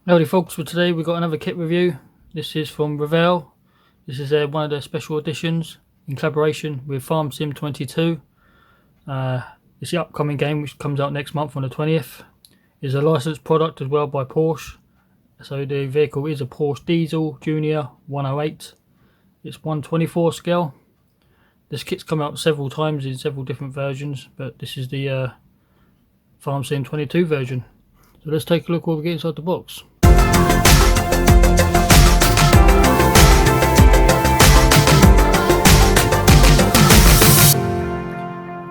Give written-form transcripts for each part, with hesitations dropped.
Howdy folks, for today we've got another kit review. This is from Revell. This is one of their special editions in collaboration with Farm Sim 22. It's the upcoming game which comes out next month on the 20th. It's a licensed product as well by Porsche. So the vehicle is a Porsche Diesel Junior 108. It's 1/24 scale. This kit's come out several times in several different versions, but this is the Farm Sim 22 version. So let's take a look what we get inside the box.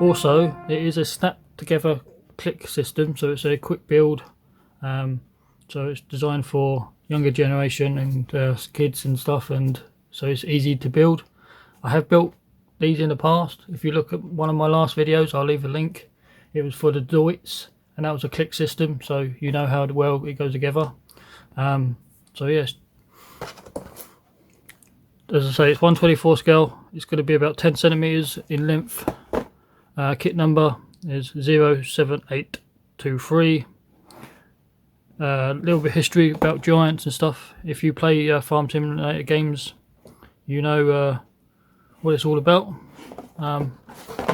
Also, it is a snap together click system, so it's a quick build. So it's designed for younger generation and kids and stuff, and so it's easy to build. I have built these in the past. If you look at one of my last videos, I'll leave a link. It was for the Deutz, and that was a click system, so you know how well it goes together. So yes, as I say, it's 1/24 scale. It's going to be about 10 centimeters in length. Kit number is 07823. A little bit of history about giants and stuff. If you play Farm Simulator games, you know what it's all about. The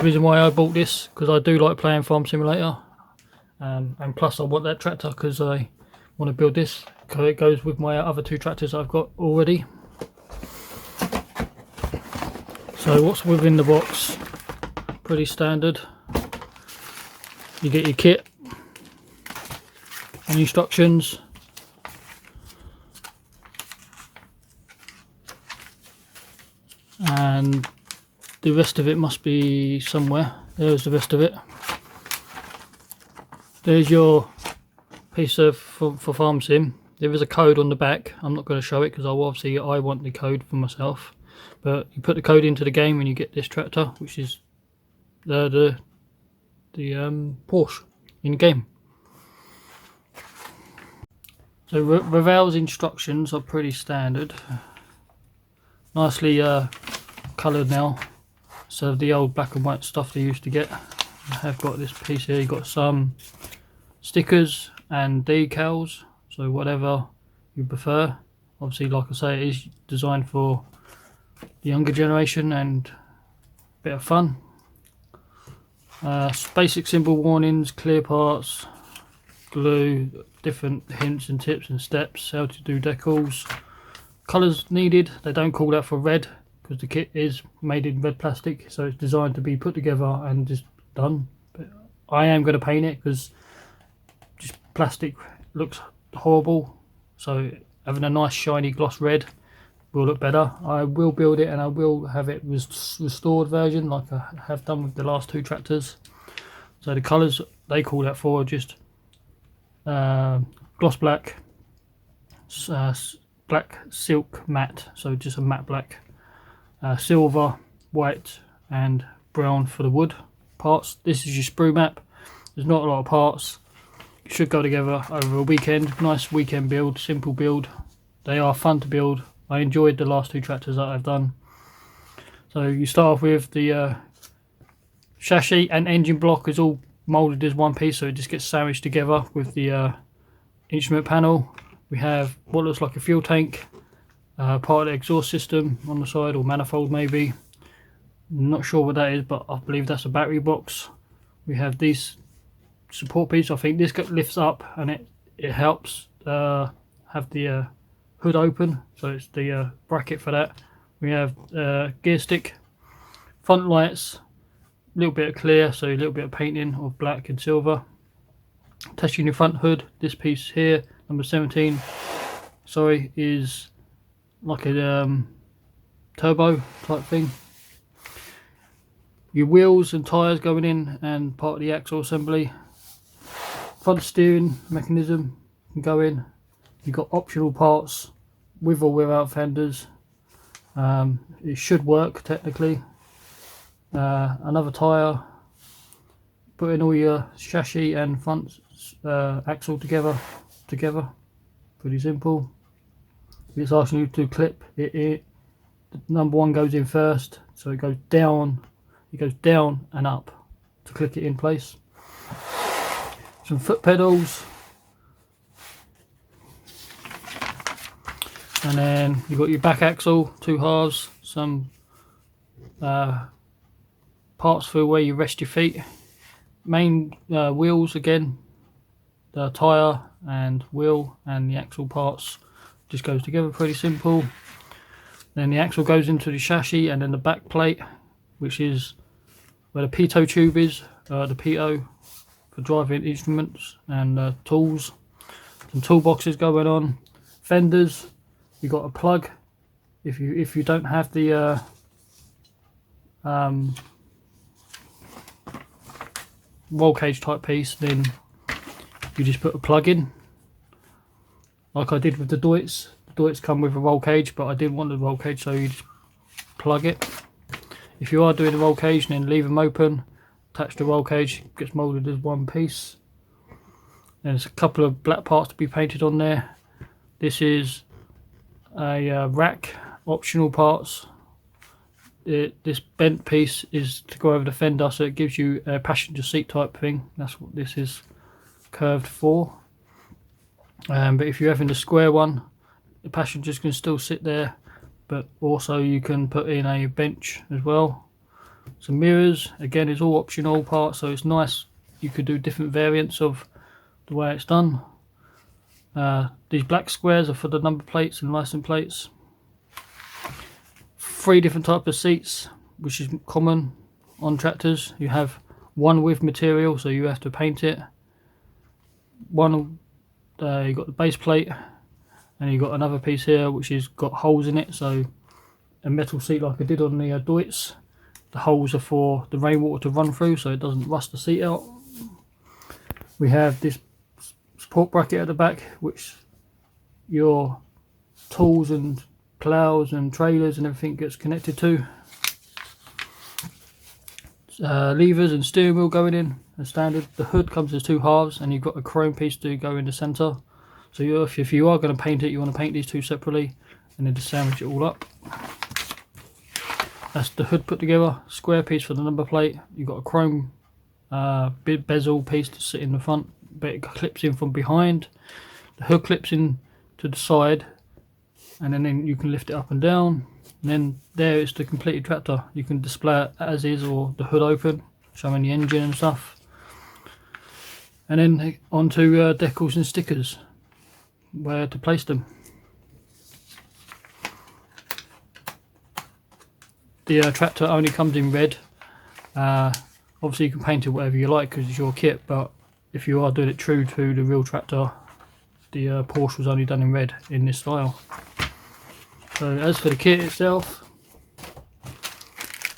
reason why I bought this, because I do like playing Farm Simulator, and plus I want that tractor because I want to build this, because it goes with my other two tractors I've got already. So what's within the box? Pretty standard. You get your kit and instructions, and the rest of it must be somewhere. There's the rest of it. There's your piece of for Farm Sim. There is a code on the back. I'm not going to show it because I want the code for myself, but you put the code into the game and you get this tractor, which is the Porsche in game. So Revell's instructions are pretty standard, nicely coloured now, so the old black and white stuff they used to get. I have got this piece here. You've got some stickers and decals, so whatever you prefer. Obviously, like I say, it is designed for the younger generation and a bit of fun. Basic symbol warnings, clear parts, glue, different hints and tips and steps, how to do decals. Colours needed, they don't call that for red because the kit is made in red plastic, so it's designed to be put together and just done. But I am going to paint it because just plastic looks horrible, so having a nice shiny gloss red will look better. I will build it and I will have it restored version like I have done with the last two tractors. So the colours they call that for are just gloss black, black silk matte, so just a matte black, silver, white and brown for the wood parts. This is your sprue map. There's not a lot of parts. It should go together over a weekend. Nice weekend build, simple build. They are fun to build. I enjoyed the last two tractors that I've done. So you start off with the chassis and engine block is all moulded as one piece, so it just gets sandwiched together with the instrument panel. We have what looks like a fuel tank, part of the exhaust system on the side, or manifold maybe. I'm not sure what that is, but I believe that's a battery box. We have these support piece. I think this lifts up and it helps have the hood open, so it's the bracket for that. We have gear stick, front lights, a little bit of clear, so a little bit of painting of black and silver. Attaching your front hood, this piece here, number 17, sorry, is like a turbo type thing. Your wheels and tyres going in and part of the axle assembly. Front steering mechanism can go in. You've got optional parts with or without fenders. It should work technically. Another tyre. Put in all your chassis and front axle together. Pretty simple. It's asking you to clip it. The number one goes in first, so it goes down. It goes down and up to click it in place. Some foot pedals. And then you've got your back axle, 2 halves, some parts for where you rest your feet. Main wheels again, the tyre and wheel and the axle parts just goes together, pretty simple. Then the axle goes into the chassis, and then the back plate, which is where the pitot tube is, the pitot for driving instruments and tools. Some toolboxes going on. Fenders, you got a plug. If you don't have the roll cage type piece, then you just put a plug in, like I did with the Deutz. The Deutz come with a roll cage, but I didn't want the roll cage, so you just plug it. If you are doing the roll cage, then leave them open, attach the roll cage, gets moulded as one piece. There's a couple of black parts to be painted on there. This is a rack, optional parts. This bent piece is to go over the fender, so it gives you a passenger seat type thing. That's what this is curved for. But if you're having the square one, the passengers can still sit there, but also you can put in a bench as well. Some mirrors, again, is all optional parts, so it's nice. You could do different variants of the way it's done. These black squares are for the number plates and license plates. 3 different types of seats, which is common on tractors. You have one with material, so you have to paint it. One, you got the base plate, and you got another piece here which has got holes in it, so a metal seat like I did on the Deutz. The holes are for the rainwater to run through, so it doesn't rust the seat out. We have this support bracket at the back, which your tools and ploughs and trailers and everything gets connected to. Levers and steering wheel going in as standard. The hood comes as 2 halves, and you've got a chrome piece to go in the centre. So if you are going to paint it, you want to paint these 2 separately and then just sandwich it all up. That's the hood put together. Square piece for the number plate. You've got a chrome big bezel piece to sit in the front, but it clips in from behind. The hood clips in to the side, and then you can lift it up and down. And then there is the completed tractor. You can display it as is or the hood open, showing the engine and stuff. And then onto decals and stickers, where to place them. The tractor only comes in red. Obviously you can paint it whatever you like because it's your kit, but if you are doing it true to the real tractor, the Porsche was only done in red in this style. So as for the kit itself,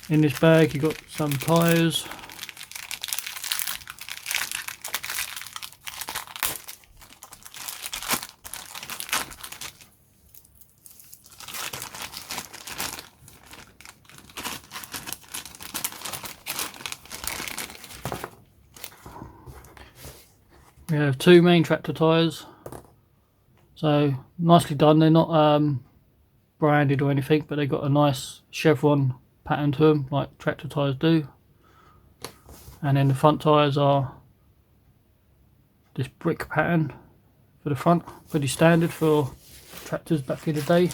in this bag you've got some tyres, we have 2 main tractor tyres, so nicely done. They're not branded or anything, but they've got a nice chevron pattern to them like tractor tyres do. And then the front tyres are this brick pattern for the front, pretty standard for tractors back in the day.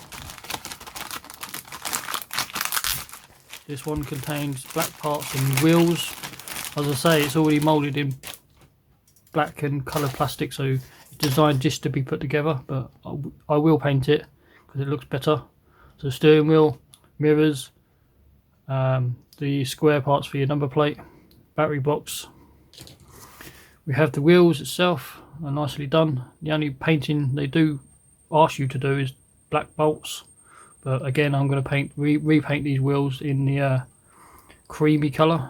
This one contains black parts and wheels. As I say, it's already moulded in black and coloured plastic, so it's designed just to be put together, but I will paint it because it looks better. So steering wheel, mirrors, the square parts for your number plate, battery box. We have the wheels itself, are nicely done. The only painting they do ask you to do is black bolts, but again I'm going to repaint these wheels in the creamy colour,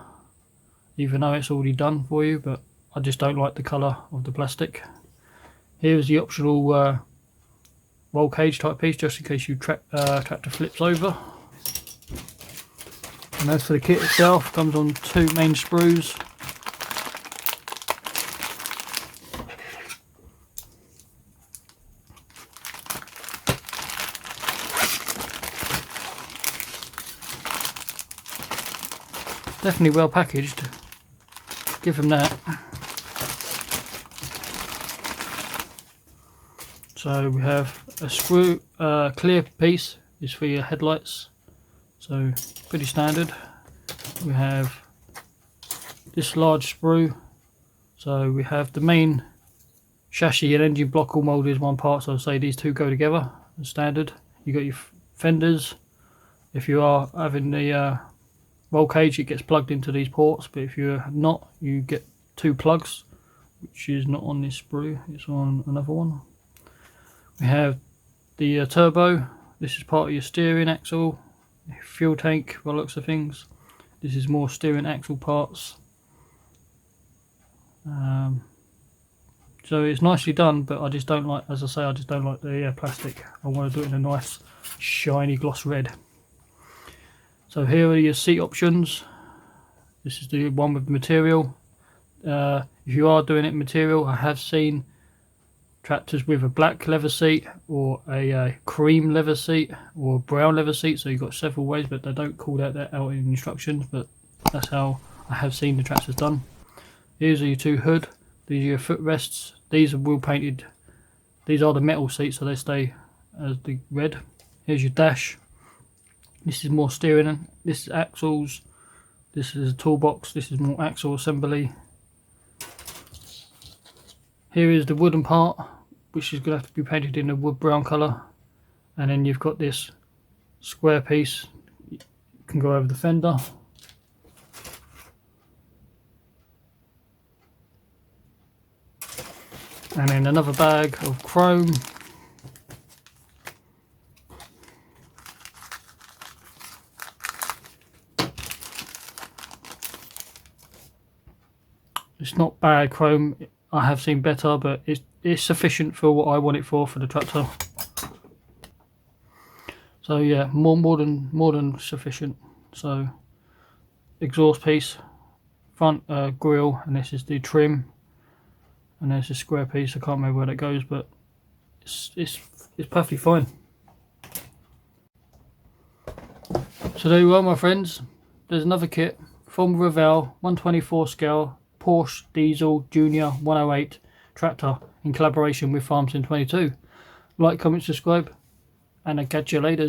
even though it's already done for you, but I just don't like the colour of the plastic. Here's the optional roll cage type piece, just in case your tractor flips over. And as for the kit itself, comes on 2 main sprues. Definitely well packaged, give them that. So we have a sprue clear piece is for your headlights, so pretty standard. We have this large sprue, so we have the main chassis and engine block all moulded as one part, so I'll say these two go together as standard. You got your fenders. If you are having the roll cage, it gets plugged into these ports, but if you're not, you get two plugs, which is not on this sprue, it's on another one. We have the turbo. This is part of your steering axle, fuel tank by the looks of things. This is more steering axle parts. So it's nicely done, but I just don't like, as I say, I just don't like the plastic. I want to do it in a nice shiny gloss red. So here are your seat options. This is the one with the material. If you are doing it in material, I have seen tractors with a black leather seat or a cream leather seat or a brown leather seat, so you've got several ways, but they don't call that out in instructions, but that's how I have seen the tractors done. Here's your two hood. These are your footrests. These are wheel painted. These are the metal seats, so they stay as the red. Here's your dash. This is more steering. This is axles. This is a toolbox. This is more axle assembly. Here is the wooden part, which is going to have to be painted in a wood brown colour. And then you've got this square piece. You can go over the fender. And then another bag of chrome. It's not bad chrome. I have seen better, but it's sufficient for what I want it for the tractor. So yeah, more than sufficient. So exhaust piece, front grille, and this is the trim, and there's a square piece. I can't remember where that goes, but it's perfectly fine. So there you are, my friends. There's another kit from Revell, 1/24 scale Porsche Diesel Junior 108 tractor in collaboration with FarmSim22. Like, comment, subscribe, and I'll catch you later.